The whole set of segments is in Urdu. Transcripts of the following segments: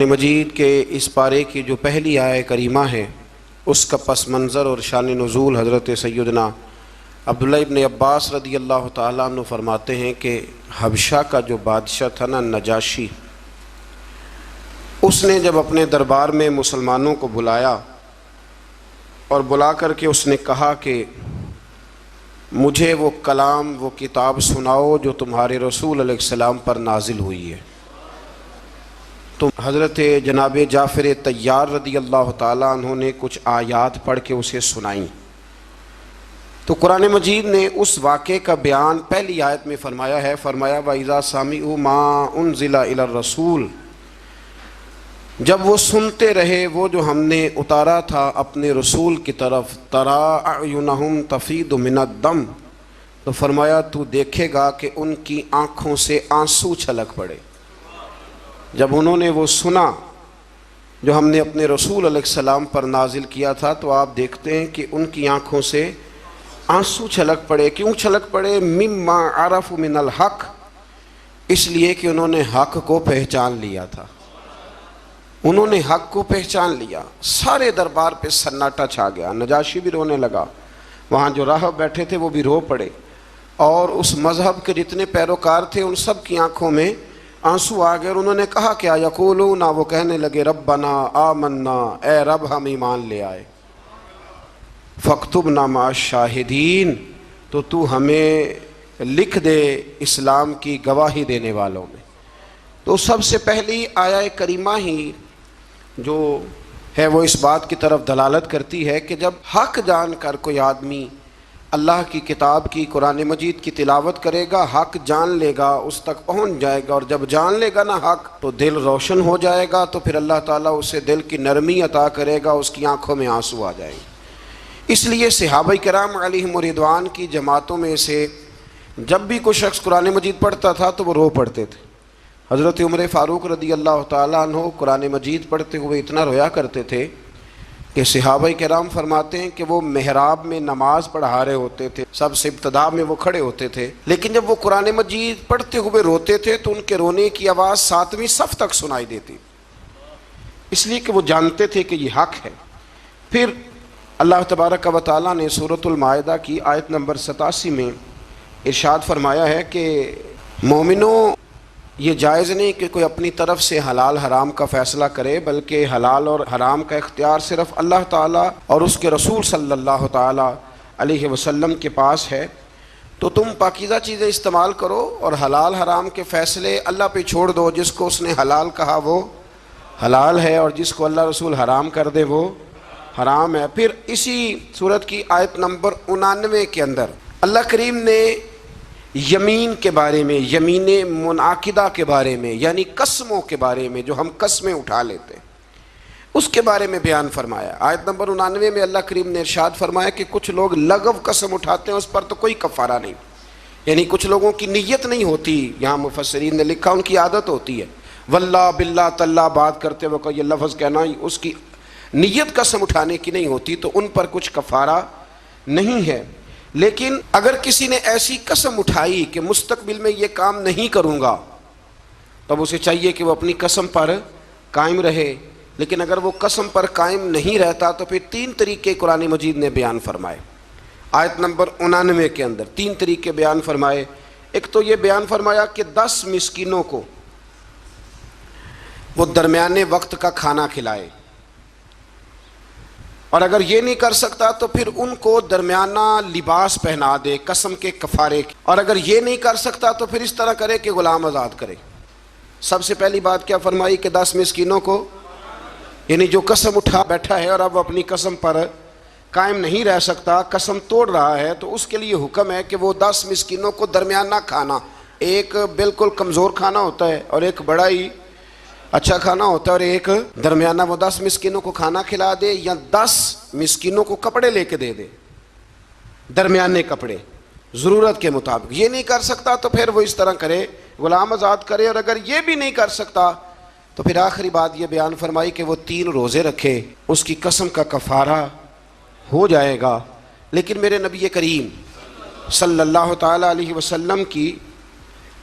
مجید کے اس پارے کی جو پہلی آیہ کریمہ ہے اس کا پس منظر اور شان نزول حضرت سیدنا عبداللہ ابن عباس رضی اللہ تعالیٰ عنہ فرماتے ہیں کہ حبشہ کا جو بادشاہ تھا نا نجاشی، اس نے جب اپنے دربار میں مسلمانوں کو بلایا اور بلا کر کے اس نے کہا کہ مجھے وہ کلام وہ کتاب سناؤ جو تمہارے رسول علیہ السلام پر نازل ہوئی ہے، تو حضرت جناب جعفر طیار رضی اللہ تعالیٰ عنہ نے کچھ آیات پڑھ کے اسے سنائیں۔ تو قرآن مجید نے اس واقعے کا بیان پہلی آیت میں فرمایا ہے، فرمایا وَإِذَا سَمِعُوا مَا أُنزِلَ إِلَى الرَّسُولِ، جب وہ سنتے رہے وہ جو ہم نے اتارا تھا اپنے رسول کی طرف، تَرَىٰ أَعْيُنَهُمْ تَفِيضُ مِنَ الدَّمْ، تو فرمایا تو دیکھے گا کہ ان کی آنکھوں سے آنسو چھلک پڑے۔ جب انہوں نے وہ سنا جو ہم نے اپنے رسول علیہ السلام پر نازل کیا تھا تو آپ دیکھتے ہیں کہ ان کی آنکھوں سے آنسو چھلک پڑے۔ کیوں چھلک پڑے؟ مما عرفوا من الحق، اس لیے کہ انہوں نے حق کو پہچان لیا تھا، انہوں نے حق کو پہچان لیا۔ سارے دربار پہ سناٹا چھا گیا، نجاشی بھی رونے لگا، وہاں جو راہب بیٹھے تھے وہ بھی رو پڑے، اور اس مذہب کے جتنے پیروکار تھے ان سب کی آنکھوں میں آنسو آ گئے، اور انہوں نے کہا کیا؟ یقولون، وہ کہنے لگے ربنا آمنا، اے رب ہم ایمان لے آئے، فاکتبنا مع الشاہدین، تو ہمیں لکھ دے اسلام کی گواہی دینے والوں میں۔ تو سب سے پہلی آیہ کریمہ ہی جو ہے وہ اس بات کی طرف دلالت کرتی ہے کہ جب حق جان کر کوئی آدمی اللہ کی کتاب کی قرآن مجید کی تلاوت کرے گا، حق جان لے گا، اس تک پہنچ جائے گا، اور جب جان لے گا نا حق تو دل روشن ہو جائے گا، تو پھر اللہ تعالیٰ اسے دل کی نرمی عطا کرے گا، اس کی آنکھوں میں آنسو آ جائیں گے۔ اس لیے صحابہ کرام علیہم رضوان کی جماعتوں میں سے جب بھی کوئی شخص قرآن مجید پڑھتا تھا تو وہ رو پڑھتے تھے۔ حضرت عمر فاروق رضی اللہ تعالیٰ عنہ قرآن مجید پڑھتے ہوئے اتنا رویا کرتے تھے کہ صحابہ کرام فرماتے ہیں کہ وہ محراب میں نماز پڑھا رہے ہوتے تھے، سب سے ابتدا میں وہ کھڑے ہوتے تھے، لیکن جب وہ قرآن مجید پڑھتے ہوئے روتے تھے تو ان کے رونے کی آواز 7ویں صف تک سنائی دیتی، اس لیے کہ وہ جانتے تھے کہ یہ حق ہے۔ پھر اللہ تبارک و تعالیٰ نے سورۃ المائدہ کی آیت نمبر 87 میں ارشاد فرمایا ہے کہ مومنوں، یہ جائز نہیں کہ کوئی اپنی طرف سے حلال حرام کا فیصلہ کرے، بلکہ حلال اور حرام کا اختیار صرف اللہ تعالیٰ اور اس کے رسول صلی اللہ تعالیٰ علیہ وسلم کے پاس ہے۔ تو تم پاکیزہ چیزیں استعمال کرو اور حلال حرام کے فیصلے اللہ پہ چھوڑ دو، جس کو اس نے حلال کہا وہ حلال ہے، اور جس کو اللہ رسول حرام کر دے وہ حرام ہے۔ پھر اسی سورت کی آیت نمبر 99 کے اندر اللہ کریم نے یمین کے بارے میں، یمین منعقدہ کے بارے میں، یعنی قسموں کے بارے میں، جو ہم قسمیں اٹھا لیتے ہیں، اس کے بارے میں بیان فرمایا۔ آیت نمبر 99 میں اللہ کریم نے ارشاد فرمایا کہ کچھ لوگ لغو قسم اٹھاتے ہیں، اس پر تو کوئی کفارہ نہیں، یعنی کچھ لوگوں کی نیت نہیں ہوتی، یہاں مفسرین نے لکھا ان کی عادت ہوتی ہے، واللہ باللہ تاللہ بات کرتے وقت یہ لفظ کہنا، اس کی نیت قسم اٹھانے کی نہیں ہوتی، تو ان پر کچھ کفارہ نہیں ہے۔ لیکن اگر کسی نے ایسی قسم اٹھائی کہ مستقبل میں یہ کام نہیں کروں گا، تب اسے چاہیے کہ وہ اپنی قسم پر قائم رہے، لیکن اگر وہ قسم پر قائم نہیں رہتا تو پھر 3 طریقے قرآن مجید نے بیان فرمائے۔ آیت نمبر 99 کے اندر 3 طریقے بیان فرمائے۔ ایک تو یہ بیان فرمایا کہ 10 مسکینوں کو وہ درمیانے وقت کا کھانا کھلائے، اور اگر یہ نہیں کر سکتا تو پھر ان کو درمیانہ لباس پہنا دے قسم کے کفارے کی، اور اگر یہ نہیں کر سکتا تو پھر اس طرح کرے کہ غلام آزاد کرے۔ سب سے پہلی بات کیا فرمائی کہ 10 مسکینوں کو، یعنی جو قسم اٹھا بیٹھا ہے اور اب اپنی قسم پر قائم نہیں رہ سکتا، قسم توڑ رہا ہے، تو اس کے لیے حکم ہے کہ وہ 10 مسکینوں کو درمیانہ کھانا، ایک بالکل کمزور کھانا ہوتا ہے اور ایک بڑا ہی اچھا کھانا ہوتا ہے، اور ایک درمیانہ، وہ 10 مسکینوں کو کھانا کھلا دے، یا 10 مسکینوں کو کپڑے لے کے دے دے، درمیانے کپڑے ضرورت کے مطابق۔ یہ نہیں کر سکتا تو پھر وہ اس طرح کرے، غلام آزاد کرے، اور اگر یہ بھی نہیں کر سکتا تو پھر آخری بات یہ بیان فرمائی کہ وہ 3 روزے رکھے، اس کی قسم کا کفارہ ہو جائے گا۔ لیکن میرے نبی کریم صلی اللہ تعالیٰ علیہ وسلم کی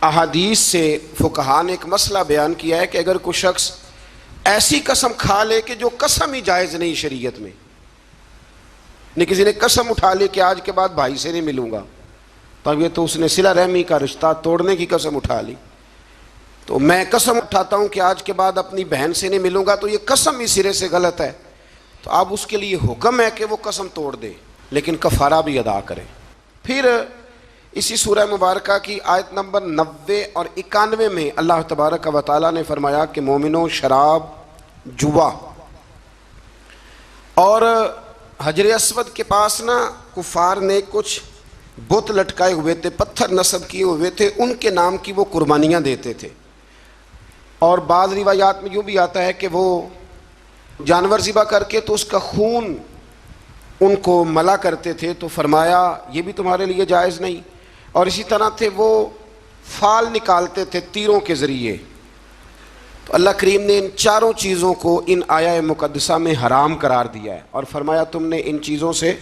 احادیث سے فقہاء نے ایک مسئلہ بیان کیا ہے کہ اگر کوئی شخص ایسی قسم کھا لے کہ جو قسم ہی جائز نہیں شریعت میں. نہیں کسی نے قسم اٹھا لی کہ آج کے بعد بھائی سے نہیں ملوں گا، تب یہ تو اس نے صلہ رحمی کا رشتہ توڑنے کی قسم اٹھا لی. تو میں قسم اٹھاتا ہوں کہ آج کے بعد اپنی بہن سے نہیں ملوں گا، تو یہ قسم ہی سرے سے غلط ہے. تو اب اس کے لیے حکم ہے کہ وہ قسم توڑ دے، لیکن کفارہ بھی ادا کرے. پھر اسی سورہ مبارکہ کی آیت نمبر 90 اور 91 میں اللہ تبارک و تعالیٰ نے فرمایا کہ مومنوں، شراب، جوا اور حجر اسود کے پاس نا کفار نے کچھ بت لٹکائے ہوئے تھے، پتھر نصب کیے ہوئے تھے، ان کے نام کی وہ قربانیاں دیتے تھے. اور بعض روایات میں یوں بھی آتا ہے کہ وہ جانور ذبح کر کے تو اس کا خون ان کو ملا کرتے تھے. تو فرمایا یہ بھی تمہارے لیے جائز نہیں. اور اسی طرح تھے وہ فال نکالتے تھے تیروں کے ذریعے. تو اللہ کریم نے ان چاروں چیزوں کو ان آیہ مقدسہ میں حرام قرار دیا ہے اور فرمایا تم نے ان چیزوں سے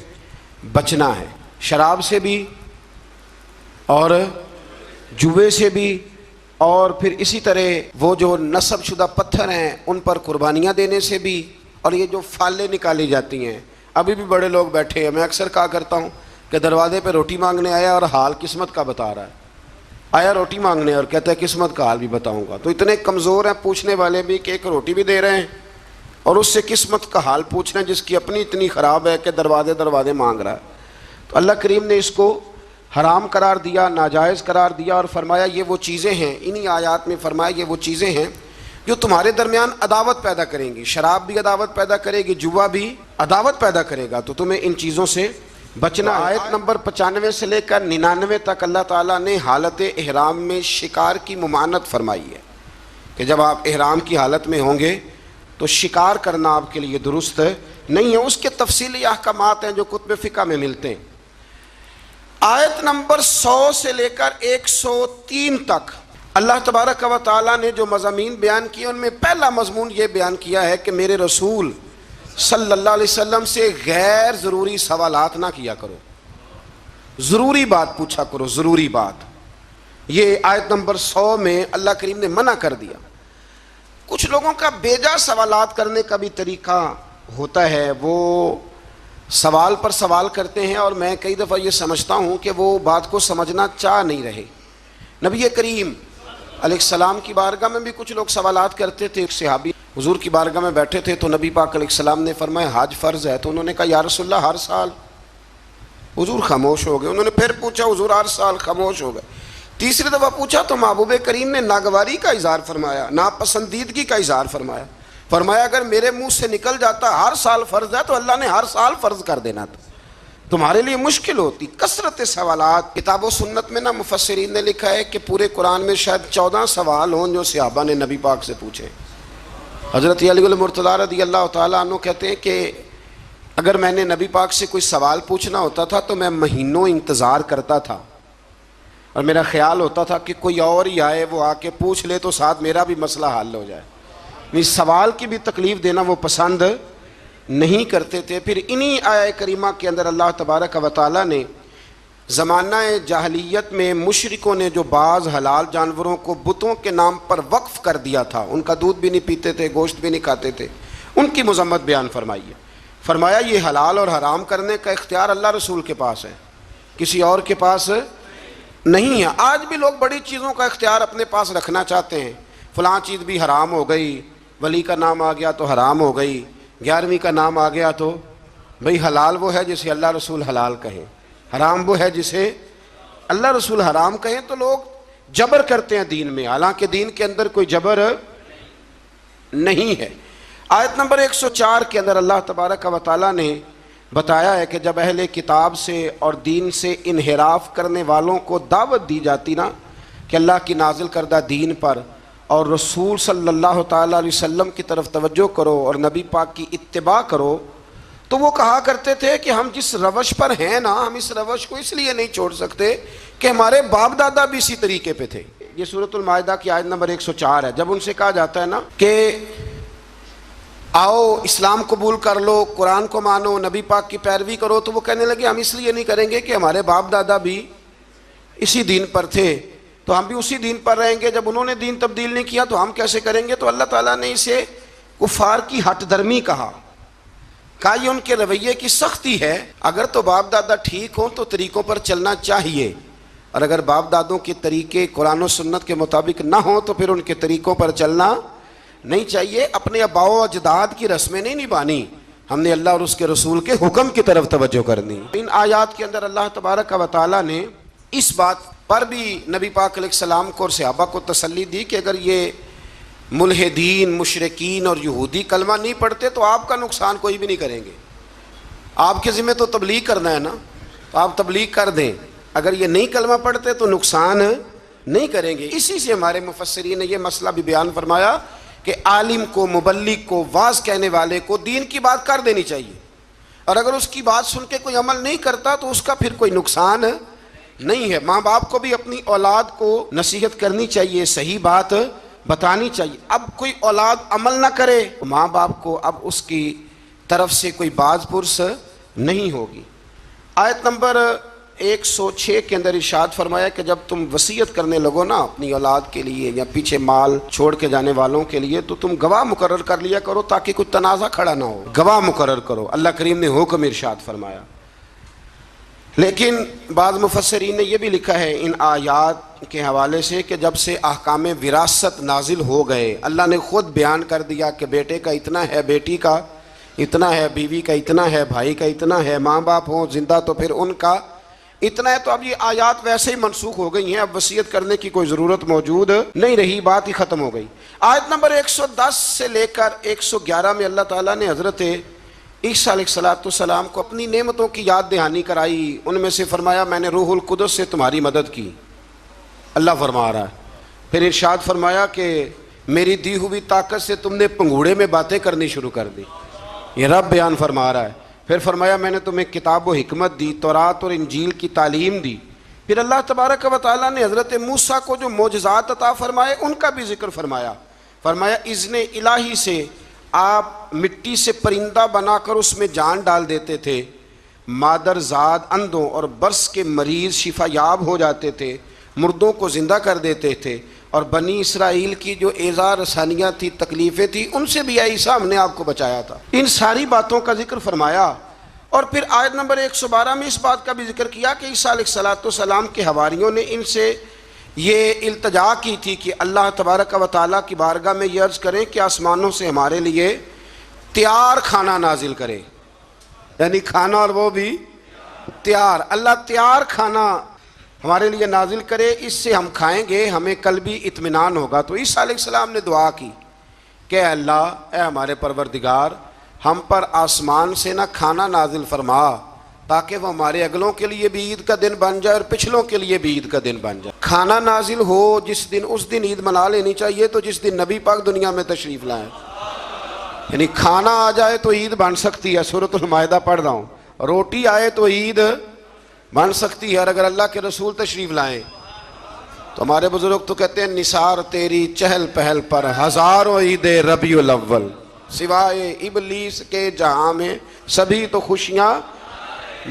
بچنا ہے، شراب سے بھی اور جوے سے بھی، اور پھر اسی طرح وہ جو نصب شدہ پتھر ہیں ان پر قربانیاں دینے سے بھی، اور یہ جو فالیں نکالی جاتی ہیں. ابھی بھی بڑے لوگ بیٹھے ہیں، میں اکثر کہا کرتا ہوں کہ دروازے پہ روٹی مانگنے آیا اور حال قسمت کا بتا رہا ہے. آیا روٹی مانگنے اور کہتا ہے قسمت کا حال بھی بتاؤں گا. تو اتنے کمزور ہیں پوچھنے والے بھی کہ ایک روٹی بھی دے رہے ہیں اور اس سے قسمت کا حال پوچھ رہے ہیں جس کی اپنی اتنی خراب ہے کہ دروازے مانگ رہا ہے. تو اللہ کریم نے اس کو حرام قرار دیا، ناجائز قرار دیا، اور فرمایا یہ وہ چیزیں ہیں، انہی آیات میں فرمایا یہ وہ چیزیں ہیں جو تمہارے درمیان عداوت پیدا کریں گی. شراب بھی عداوت پیدا کرے گی، جوا بھی عداوت پیدا کرے گا، تو تمہیں ان چیزوں سے بچنا. آیت نمبر 95 سے لے کر 99 تک اللہ تعالیٰ نے حالت احرام میں شکار کی ممانعت فرمائی ہے کہ جب آپ احرام کی حالت میں ہوں گے تو شکار کرنا آپ کے لیے درست نہیں ہے. اس کے تفصیلی احکامات ہیں جو کتب فقہ میں ملتے ہیں. آیت نمبر 100 سے لے کر 103 تک اللہ تبارک و تعالیٰ نے جو مضامین بیان کیے ان میں پہلا مضمون یہ بیان کیا ہے کہ میرے رسول صلی اللہ علیہ وسلم سے غیر ضروری سوالات نہ کیا کرو، ضروری بات پوچھا کرو، ضروری بات. یہ آیت نمبر 100 میں اللہ کریم نے منع کر دیا. کچھ لوگوں کا بیجا سوالات کرنے کا بھی طریقہ ہوتا ہے، وہ سوال پر سوال کرتے ہیں اور میں کئی دفعہ یہ سمجھتا ہوں کہ وہ بات کو سمجھنا چاہ نہیں رہے. نبی کریم علیہ السلام کی بارگاہ میں بھی کچھ لوگ سوالات کرتے تھے. ایک صحابی حضور کی بارگاہ میں بیٹھے تھے تو نبی پاک علیہ السلام نے فرمایا حج فرض ہے. تو انہوں نے کہا یا رسول اللہ ہر سال. حضور خاموش ہو گئے. انہوں نے پھر پوچھا، حضور ہر سال. خاموش ہو گئے. تیسری دفعہ پوچھا تو محبوب کریم نے ناگواری کا اظہار فرمایا، ناپسندیدگی کا اظہار فرمایا. فرمایا اگر میرے منہ سے نکل جاتا ہر سال فرض ہے تو اللہ نے ہر سال فرض کر دینا تھا، تمہارے لیے مشکل ہوتی. کثرت سوالات. کتاب و سنت میں نا مفسرین نے لکھا ہے کہ پورے قرآن میں شاید 14 سوال ہوں جو صحابہ نے نبی پاک سے پوچھے. حضرت علی المرتضیٰ رضی اللہ تعالیٰ عنہ کہتے ہیں کہ اگر میں نے نبی پاک سے کوئی سوال پوچھنا ہوتا تھا تو میں مہینوں انتظار کرتا تھا اور میرا خیال ہوتا تھا کہ کوئی اور ہی آئے، وہ آ کے پوچھ لے تو ساتھ میرا بھی مسئلہ حل ہو جائے. سوال کی بھی تکلیف دینا وہ پسند نہیں کرتے تھے. پھر انہی آیہ کریمہ کے اندر اللہ تبارک و تعالیٰ نے زمانہ جاہلیت میں مشرکوں نے جو بعض حلال جانوروں کو بتوں کے نام پر وقف کر دیا تھا، ان کا دودھ بھی نہیں پیتے تھے، گوشت بھی نہیں کھاتے تھے، ان کی مذمت بیان فرمائی ہے. فرمایا یہ حلال اور حرام کرنے کا اختیار اللہ رسول کے پاس ہے، کسی اور کے پاس نہیں ہے. آج بھی لوگ بڑی چیزوں کا اختیار اپنے پاس رکھنا چاہتے ہیں. فلاں چیز بھی حرام ہو گئی، ولی کا نام آ گیا تو حرام ہو گئی، 11ویں کا نام آ گیا تو بھئی حلال وہ ہے جسے اللہ رسول حلال کہیں، حرام وہ ہے جسے اللہ رسول حرام کہیں. تو لوگ جبر کرتے ہیں دین میں، حالانکہ دین کے اندر کوئی جبر نہیں ہے. آیت نمبر 104 کے اندر اللہ تبارک و تعالیٰ نے بتایا ہے کہ جب اہل کتاب سے اور دین سے انحراف کرنے والوں کو دعوت دی جاتی نا کہ اللہ کی نازل کردہ دین پر اور رسول صلی اللہ تعالیٰ علیہ وسلم کی طرف توجہ کرو اور نبی پاک کی اتباع کرو، تو وہ کہا کرتے تھے کہ ہم جس روش پر ہیں نا، ہم اس روش کو اس لیے نہیں چھوڑ سکتے کہ ہمارے باپ دادا بھی اسی طریقے پہ تھے. یہ سورۃ المائدہ کی آیت نمبر 104 ہے. جب ان سے کہا جاتا ہے نا کہ آؤ اسلام قبول کر لو، قرآن کو مانو، نبی پاک کی پیروی کرو، تو وہ کہنے لگے ہم اس لیے نہیں کریں گے کہ ہمارے باپ دادا بھی اسی دین پر تھے تو ہم بھی اسی دین پر رہیں گے. جب انہوں نے دین تبدیل نہیں کیا تو ہم کیسے کریں گے؟ تو اللہ تعالیٰ نے اسے کفار کی ہٹ درمی کہا یہ ان کے رویے کی سختی ہے. اگر تو باپ دادا ٹھیک ہوں تو طریقوں پر چلنا چاہیے، اور اگر باپ دادوں کے طریقے قرآن و سنت کے مطابق نہ ہوں تو پھر ان کے طریقوں پر چلنا نہیں چاہیے. اپنے آباء و اجداد کی رسمیں نہیں نبھانی، ہم نے اللہ اور اس کے رسول کے حکم کی طرف توجہ کرنی. ان آیات کے اندر اللہ تبارک و تعالیٰ نے اس بات پر بھی نبی پاک علیہ السلام کو اور صحابہ کو تسلی دی کہ اگر یہ ملحدین، مشرکین اور یہودی کلمہ نہیں پڑھتے تو آپ کا نقصان کوئی بھی نہیں کریں گے. آپ کے ذمہ تو تبلیغ کرنا ہے نا، تو آپ تبلیغ کر دیں. اگر یہ نہیں کلمہ پڑھتے تو نقصان نہیں کریں گے. اسی سے ہمارے مفسرین نے یہ مسئلہ بھی بیان فرمایا کہ عالم کو، مبلغ کو، واعظ کہنے والے کو دین کی بات کر دینی چاہیے، اور اگر اس کی بات سن کے کوئی عمل نہیں کرتا تو اس کا پھر کوئی نقصان نہیں ہے. ماں باپ کو بھی اپنی اولاد کو نصیحت کرنی چاہیے، صحیح بات بتانی چاہیے. اب کوئی اولاد عمل نہ کرے، ماں باپ کو اب اس کی طرف سے کوئی باز پرس نہیں ہوگی. آیت نمبر 106 کے اندر ارشاد فرمایا کہ جب تم وصیت کرنے لگو نا اپنی اولاد کے لیے یا پیچھے مال چھوڑ کے جانے والوں کے لیے تو تم گواہ مقرر کر لیا کرو تاکہ کوئی تنازع کھڑا نہ ہو. گواہ مقرر کرو، اللہ کریم نے حکم ارشاد فرمایا. لیکن بعض مفسرین نے یہ بھی لکھا ہے ان آیات کے حوالے سے کہ جب سے احکام وراثت نازل ہو گئے، اللہ نے خود بیان کر دیا کہ بیٹے کا اتنا ہے، بیٹی کا اتنا ہے، بیوی کا اتنا ہے، بھائی کا اتنا ہے، ماں باپ ہوں زندہ تو پھر ان کا اتنا ہے، تو اب یہ آیات ویسے ہی منسوخ ہو گئی ہیں. اب وصیت کرنے کی کوئی ضرورت موجود نہیں رہی، بات ہی ختم ہو گئی. آیت نمبر 110 سے لے کر 111 میں اللہ تعالیٰ نے حضرت عیسیٰ علیہ السلام کو اپنی نعمتوں کی یاد دہانی کرائی. ان میں سے فرمایا میں نے روح القدس سے تمہاری مدد کی، اللہ فرما رہا ہے. پھر ارشاد فرمایا کہ میری دی ہوئی طاقت سے تم نے پنگوڑے میں باتیں کرنی شروع کر دی، یہ رب بیان فرما رہا ہے. پھر فرمایا میں نے تمہیں کتاب و حکمت دی، تورات اور انجیل کی تعلیم دی. پھر اللہ تبارک و تعالیٰ نے حضرت موسیٰ کو جو معجزات عطا فرمائے ان کا بھی ذکر فرمایا. فرمایا اذن الہی سے آپ مٹی سے پرندہ بنا کر اس میں جان ڈال دیتے تھے، مادر زاد اندھوں اور برس کے مریض شفا یاب ہو جاتے تھے، مردوں کو زندہ کر دیتے تھے، اور بنی اسرائیل کی جو ایذا رسانیاں تھی، تکلیفیں تھی، ان سے بھی عیسیٰ ہم نے آپ کو بچایا تھا. ان ساری باتوں کا ذکر فرمایا. اور پھر آیت نمبر 112 میں اس بات کا بھی ذکر کیا کہ عیسیٰ علیہ السلام کے حواریوں نے ان سے یہ التجا کی تھی کہ اللہ تبارک و تعالیٰ کی بارگاہ میں یہ عرض کریں کہ آسمانوں سے ہمارے لیے تیار کھانا نازل کرے، یعنی کھانا اور وہ بھی تیار. اللہ تیار کھانا ہمارے لیے نازل کرے، اس سے ہم کھائیں گے، ہمیں قلبی اطمینان ہوگا. تو عیسیٰ علیہ السلام نے دعا کی کہ اے اللہ، اے ہمارے پروردگار، ہم پر آسمان سے نہ کھانا نازل فرما تاکہ وہ ہمارے اگلوں کے لیے بھی عید کا دن بن جائے اور پچھلوں کے لیے بھی عید کا دن بن جائے. کھانا نازل ہو جس دن، اس دن عید منا لینی چاہیے. تو جس دن نبی پاک دنیا میں تشریف لائیں، یعنی کھانا آ جائے تو عید بن سکتی ہے. سورۃ المائدہ پڑھ رہا ہوں. روٹی آئے تو عید بن سکتی ہے، اور اگر اللہ کے رسول تشریف لائیں تو ہمارے بزرگ تو کہتے ہیں نثار تیری چہل پہل پر ہزاروں عید ربیع الاول، سوائے ابلیس کے جہاں میں سبھی تو خوشیاں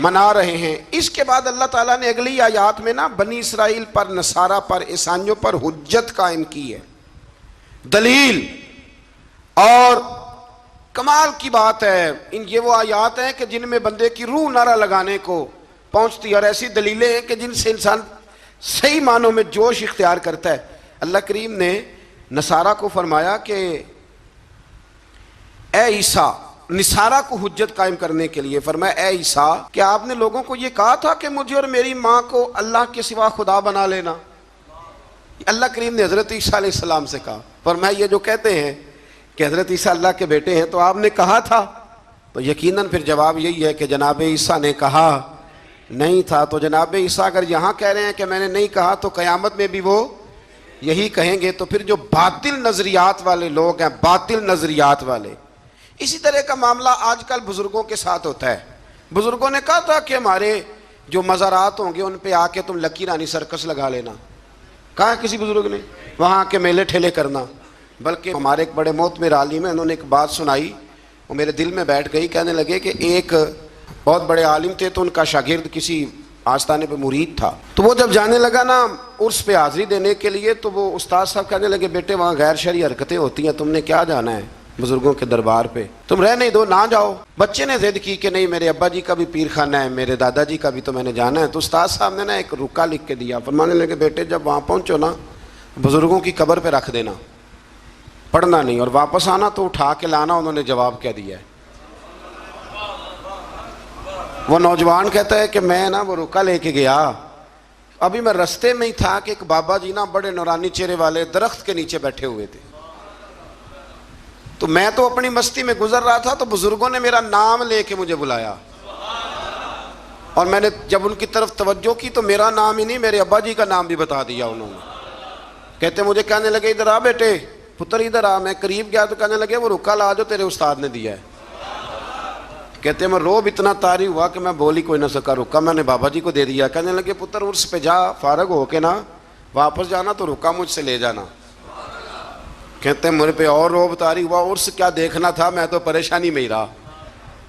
منا رہے ہیں. اس کے بعد اللہ تعالیٰ نے اگلی آیات میں نا بنی اسرائیل پر، نصارہ پر، عیسائیوں پر حجت قائم کی ہے، دلیل. اور کمال کی بات ہے، یہ وہ آیات ہیں کہ جن میں بندے کی روح نعرہ لگانے کو پہنچتی ہے، اور ایسی دلیلیں ہیں کہ جن سے انسان صحیح معنوں میں جوش اختیار کرتا ہے. اللہ کریم نے نصارہ کو فرمایا کہ اے عیسیٰ، نصارہ کو حجت قائم کرنے کے لیے فرمایا اے عیسیٰ، کیا آپ نے لوگوں کو یہ کہا تھا کہ مجھے اور میری ماں کو اللہ کے سوا خدا بنا لینا؟ اللہ کریم نے حضرت عیسیٰ علیہ السلام سے کہا. فرمایا یہ جو کہتے ہیں کہ حضرت عیسیٰ اللہ کے بیٹے ہیں تو آپ نے کہا تھا؟ تو یقیناً پھر جواب یہی ہے کہ جناب عیسیٰ نے کہا نہیں تھا. تو جناب عیسیٰ اگر یہاں کہہ رہے ہیں کہ میں نے نہیں کہا تو قیامت میں بھی وہ یہی کہیں گے. تو پھر جو باطل نظریات والے لوگ ہیں، باطل نظریات والے، اسی طرح کا معاملہ آج کل بزرگوں کے ساتھ ہوتا ہے. بزرگوں نے کہا تھا کہ ہمارے جو مزارات ہوں گے ان پہ آ کے تم لکی رانی سرکس لگا لینا. کہا کسی بزرگ نے وہاں کے میلے ٹھیلے کرنا. بلکہ ہمارے ایک بڑے معتبر عالم ہیں، انہوں نے ایک بات سنائی، وہ میرے دل میں بیٹھ گئی. کہنے لگے کہ ایک بہت بڑے عالم تھے تو ان کا شاگرد کسی آستانے پہ مرید تھا. تو وہ جب جانے لگا نا عرس پہ حاضری دینے کے لیے تو وہ استاد صاحب کہنے لگے بیٹے وہاں غیر شرعی حرکتیں ہوتی ہیں، تم نے کیا جانا ہے؟ بزرگوں کے دربار پہ، تم رہنے دو، نہ جاؤ۔ بچے نے ضد کی کہ نہیں، میرے ابا جی کا بھی پیر خانہ ہے، میرے دادا جی کا بھی تو میں نے جانا ہے۔ تو استاد صاحب نے نا ایک رکا لکھ کے دیا، فرمانے لگے بیٹے جب وہاں پہنچو نا بزرگوں کی قبر پہ رکھ دینا، پڑھنا نہیں، اور واپس آنا تو اٹھا کے لانا۔ انہوں نے جواب کیا دیا ہے؟ وہ نوجوان کہتا ہے کہ میں نا وہ رکا لے کے گیا، ابھی میں رستے میں ہی تھا کہ ایک بابا جی نا بڑے نورانی چہرے والے درخت کے نیچے بیٹھے ہوئے تھے، تو میں تو اپنی مستی میں گزر رہا تھا، تو بزرگوں نے میرا نام لے کے مجھے بلایا، اور میں نے جب ان کی طرف توجہ کی تو میرا نام ہی نہیں، میرے ابا جی کا نام بھی بتا دیا انہوں نے۔ کہتے مجھے کہنے لگے ادھر آ بیٹے، پتر ادھر آ۔ میں قریب گیا تو کہنے لگے وہ رکا لا جو تیرے استاد نے دیا ہے۔ کہتے میں روب اتنا طاری ہوا کہ میں بول ہی کوئی نہ سکا، رکا میں نے بابا جی کو دے دیا۔ کہنے لگے پتر عرس پہ جا، فارغ ہو کے نا واپس جانا تو رکا مجھ سے لے جانا۔ کہتے ہیں میرے پہ اور روب طاری ہوا، عرس کیا دیکھنا تھا، میں تو پریشانی میں ہی رہا۔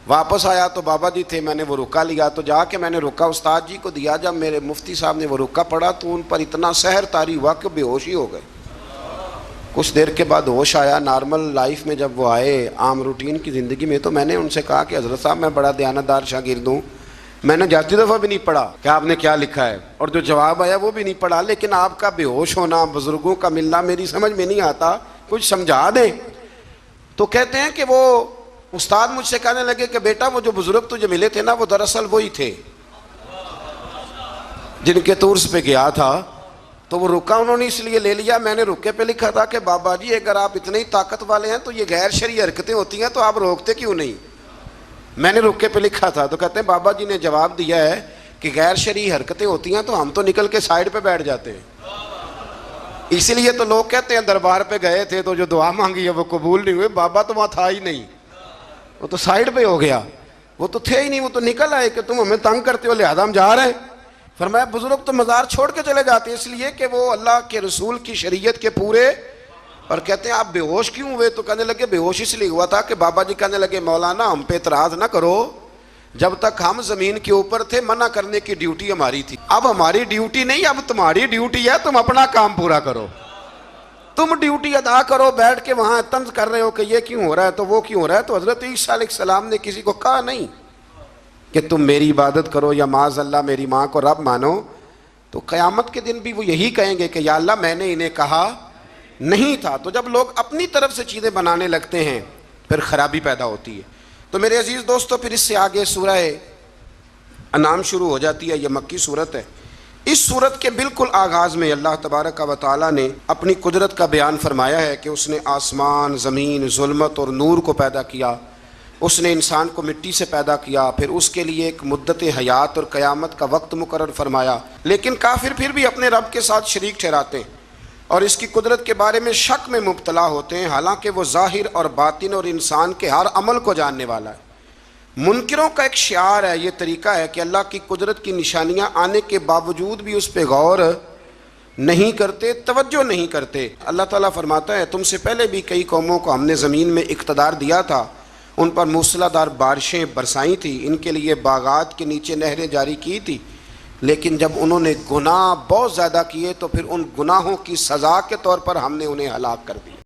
واپس آیا تو بابا جی تھے، میں نے وہ رکا لیا، تو جا کے میں نے رکا استاد جی کو دیا۔ جب میرے مفتی صاحب نے وہ رکا پڑھا تو ان پر اتنا سحر طاری ہوا کہ بے ہوش ہی ہو گئے۔ کچھ دیر کے بعد ہوش آیا، نارمل لائف میں جب وہ آئے عام روٹین کی زندگی میں، تو میں نے ان سے کہا کہ حضرت صاحب میں بڑا دیانتدار شاگرد ہوں، میں نے جاتی دفعہ بھی نہیں پڑھا کہ آپ نے کیا لکھا ہے، اور جو جواب آیا وہ بھی نہیں پڑھا، لیکن آپ کا بے ہوش ہونا، بزرگوں کا ملنا میری سمجھ میں نہیں آتا، کچھ سمجھا دیں۔ تو کہتے ہیں کہ وہ استاد مجھ سے کہنے لگے کہ بیٹا وہ جو بزرگ تجھے ملے تھے نا وہ دراصل وہی تھے جن کے تورس پہ گیا تھا۔ تو وہ رکا انہوں نے اس لیے لے لیا، میں نے رکے پہ لکھا تھا کہ بابا جی اگر آپ اتنی طاقت والے ہیں تو یہ غیر شرعی حرکتیں ہوتی ہیں تو آپ روکتے کیوں نہیں؟ میں نے رکے پہ لکھا تھا۔ تو کہتے ہیں بابا جی نے جواب دیا ہے کہ غیر شرعی حرکتیں ہوتی ہیں تو ہم تو نکل کے سائیڈ پہ بیٹھ جاتے ہیں۔ اسی لیے تو لوگ کہتے ہیں دربار پہ گئے تھے تو جو دعا مانگی ہے وہ قبول نہیں ہوئی، بابا تو وہاں تھا ہی نہیں، وہ تو سائیڈ پہ ہو گیا، وہ تو تھے ہی نہیں، وہ تو نکل آئے کہ تم ہمیں تنگ کرتے ہو لہذا ہم جا رہے ہیں۔ فرمایا بزرگ تو مزار چھوڑ کے چلے جاتے ہیں اس لیے کہ وہ اللہ کے رسول کی شریعت کے پورے، اور کہتے ہیں آپ بے ہوش کیوں ہوئے؟ تو کہنے لگے بے ہوش اس لیے ہوا تھا کہ بابا جی کہنے لگے مولانا ہم پہ اعتراض نہ کرو، جب تک ہم زمین کے اوپر تھے منع کرنے کی ڈیوٹی ہماری تھی، اب ہماری ڈیوٹی نہیں، اب تمہاری ڈیوٹی ہے، تم اپنا کام پورا کرو، تم ڈیوٹی ادا کرو۔ بیٹھ کے وہاں طنز کر رہے ہو کہ یہ کیوں ہو رہا ہے تو وہ کیوں ہو رہا ہے۔ تو حضرت عیسیٰ علیہ السلام نے کسی کو کہا نہیں کہ تم میری عبادت کرو یا معاذ اللہ میری ماں کو رب مانو، تو قیامت کے دن بھی وہ یہی کہیں گے کہ یا اللہ میں نے انہیں کہا نہیں تھا۔ تو جب لوگ اپنی طرف سے چیزیں بنانے لگتے ہیں پھر خرابی پیدا ہوتی ہے۔ تو میرے عزیز دوستو پھر اس سے آگے سورہ انعام شروع ہو جاتی ہے، یہ مکی صورت ہے۔ اس صورت کے بالکل آغاز میں اللہ تبارک و تعالیٰ نے اپنی قدرت کا بیان فرمایا ہے کہ اس نے آسمان، زمین، ظلمت اور نور کو پیدا کیا، اس نے انسان کو مٹی سے پیدا کیا، پھر اس کے لیے ایک مدت حیات اور قیامت کا وقت مقرر فرمایا، لیکن کافر پھر بھی اپنے رب کے ساتھ شریک ٹھہراتے ہیں اور اس کی قدرت کے بارے میں شک میں مبتلا ہوتے ہیں، حالانکہ وہ ظاہر اور باطن اور انسان کے ہر عمل کو جاننے والا ہے۔ منکروں کا ایک شعار ہے، یہ طریقہ ہے کہ اللہ کی قدرت کی نشانیاں آنے کے باوجود بھی اس پہ غور نہیں کرتے، توجہ نہیں کرتے۔ اللہ تعالیٰ فرماتا ہے تم سے پہلے بھی کئی قوموں کو ہم نے زمین میں اقتدار دیا تھا، ان پر موسلا دار بارشیں برسائی تھیں، ان کے لیے باغات کے نیچے نہریں جاری کی تھی، لیکن جب انہوں نے گناہ بہت زیادہ کیے تو پھر ان گناہوں کی سزا کے طور پر ہم نے انہیں ہلاک کر دیا۔